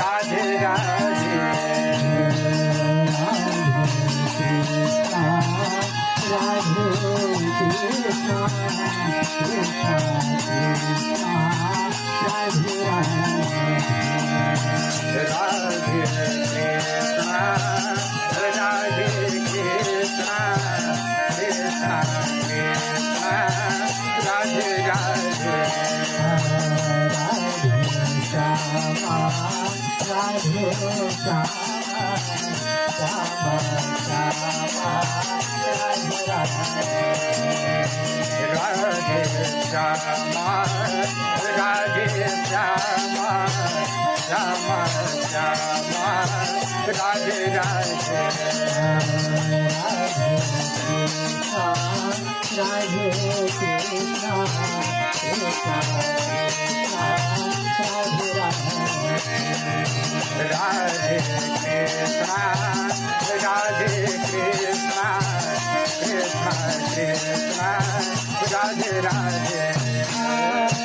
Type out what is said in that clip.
Radhe Radhe Radhe Krishna Krishna Krishna Radhe Radhe Krishna Radhe Krishna Krishna Krishna Radhe Radhe Shyama Radhe Shyama Shyama Shyama Radhe Radhe Shyama Radhe Shyama Shyama Shyama Radhe Radhe Radhe Krishna Krishna Krishna Radhe Krishna Radhe Krishna Krishna Krishna Radhe Radhe Radhe